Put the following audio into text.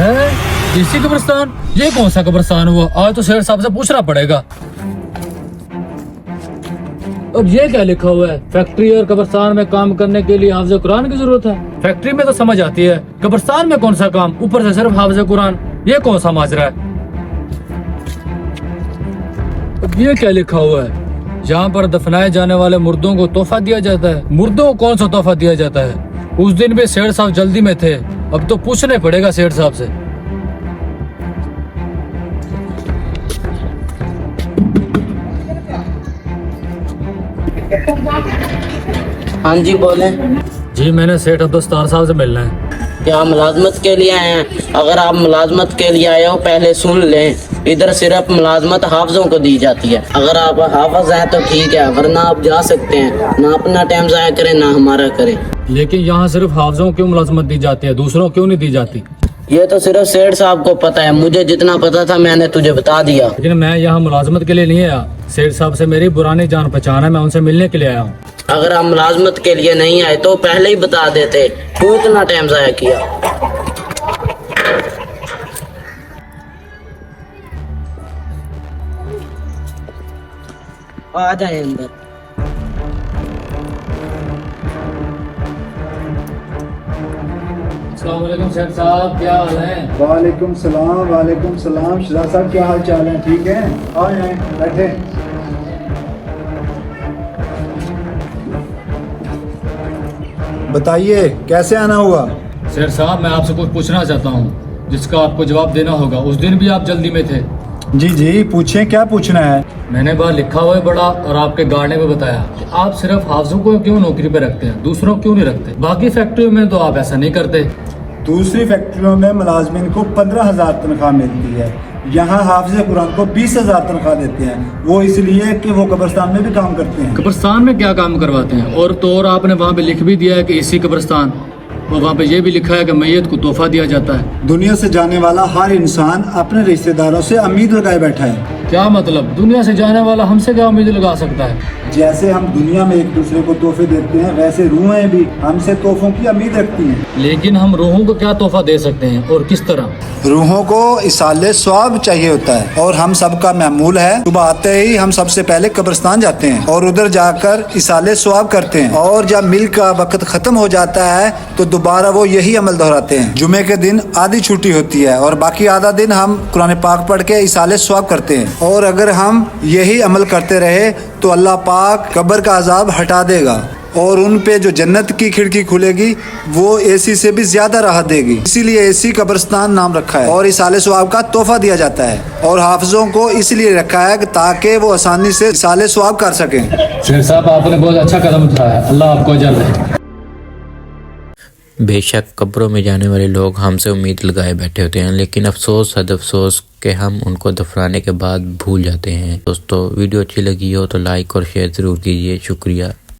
है इसी कब्रिस्तान? ये कौन सा कब्रिस्तान हुआ? आज तो शेर साहब से पूछना पड़ेगा। अब ये क्या लिखा हुआ है? फैक्ट्री और कब्रिस्तान में काम करने के लिए हाफिज कुरान की जरूरत है। फैक्ट्री में तो समझ आती है, कब्रिस्तान में कौन सा काम, ऊपर से सिर्फ हाफिज कुरान। ये कौन सा माजरा है? अब ये क्या लिखा हुआ है? जहाँ पर दफनाए जाने वाले मुर्दों को तोहफा दिया जाता है। मुर्दों को कौन सा तोहफा दिया जाता है? उस दिन भी सेठ साहब जल्दी में थे, अब तो पूछने पड़ेगा सेठ साहब से। हाँ जी बोले। जी मैंने सेठ अब्दुस्तार साहब से मिलना है। क्या मुलाजमत के लिए आए हैं? अगर आप मुलाजमत के लिए आए हो पहले सुन लें, इधर सिर्फ मुलाजमत हाफिजों को दी जाती है। अगर आप हाफिज हैं तो ठीक है, वरना आप जा सकते हैं। ना अपना टाइम ज़ाया करें ना हमारा करें। लेकिन यहाँ सिर्फ हाफिजों क्यों मुलाजमत दी जाती है, दूसरों क्यों नहीं दी जाती? ये तो सिर्फ सेठ साहब को पता है, मुझे जितना पता था मैंने तुझे बता दिया। लेकिन मैं यहाँ मुलाजमत के लिए नहीं आया, सेठ साहब से मेरी पुरानी जान पहचान है, मैं उनसे मिलने के लिए आया हूँ। अगर आप मुलाजमत के लिए नहीं आए तो पहले ही बता देते, क्यों इतना टाइम ज़ाया किया? आ जाए अंदर। अस्सलाम वालेकुम सेठ साहब, क्या हाल है? वालेकुम सलाम शहजाद साहब, क्या हाल चाल है? ठीक है, आ जाएं, बैठे। बताइए कैसे आना हुआ? सेठ साहब मैं आपसे कुछ पूछना चाहता हूँ जिसका आपको जवाब देना होगा। उस दिन भी आप जल्दी में थे। जी जी पूछें, क्या पूछना है? मैंने बाहर लिखा हुआ है बड़ा, और आपके गार्डन में बताया कि आप सिर्फ हाफिजों को क्यों नौकरी पे रखते हैं, दूसरों क्यों नहीं रखते? बाकी फैक्ट्रियों में तो आप ऐसा नहीं करते। दूसरी फैक्ट्रियों में मुलाजमिन को 15,000 तनख्वाह मिलती है, यहाँ हाफिज कुरान को 20,000 तनख्वाह देते हैं। वो इसलिए कि वो कब्रिस्तान में भी काम करते हैं। कब्रिस्तान में क्या काम करवाते हैं? और तो और आपने वहाँ पे लिख भी दिया है कि इसी कब्रिस्तान, और वहाँ पे ये भी लिखा है कि मैयत को तोहफा दिया जाता है। दुनिया से जाने वाला हर इंसान अपने रिश्तेदारों से उम्मीद लगाए बैठा है। क्या मतलब? दुनिया से जाने वाला हमसे क्या उम्मीद लगा सकता है? जैसे हम दुनिया में एक दूसरे को तोहफे देते हैं, वैसे रूहें भी हमसे तोहफों की उम्मीद रखती हैं। लेकिन हम रूहों को क्या तोहफा दे सकते हैं और किस तरह? रूहों को इसाले स्वाब चाहिए होता है, और हम सबका मामूल है सुबह आते ही हम सबसे पहले कब्रिस्तान जाते हैं और उधर जाकर इसाले स्वाब करते हैं, और जब मिल का वक्त खत्म हो जाता है तो दोबारा वो यही अमल दोहराते हैं। जुमे के दिन आधी छुट्टी होती है और बाकी आधा दिन हम कुरान पाक पढ़ के इसाले स्वाब करते हैं। और अगर हम यही अमल करते रहे तो अल्लाह पाक कब्र का अजाब हटा देगा, और उन पे जो जन्नत की खिड़की खुलेगी वो एसी से भी ज्यादा राहत देगी। इसीलिए एसी कब्रिस्तान नाम रखा है, और इसाले स्वाब का तोहफा दिया जाता है। और हाफिजों को इसलिए रखा है ताकि वो आसानी से इसाले स्वाब कर सकें। शेर साहब आपने बहुत अच्छा कदम उठाया, अल्लाह आपको अजर दे। बेशक कब्रों में जाने वाले लोग हमसे उम्मीद लगाए बैठे होते हैं, लेकिन अफसोस हद अफसोस कि हम उनको दफनाने के बाद भूल जाते हैं। दोस्तों वीडियो अच्छी लगी हो तो लाइक और शेयर ज़रूर कीजिए। शुक्रिया।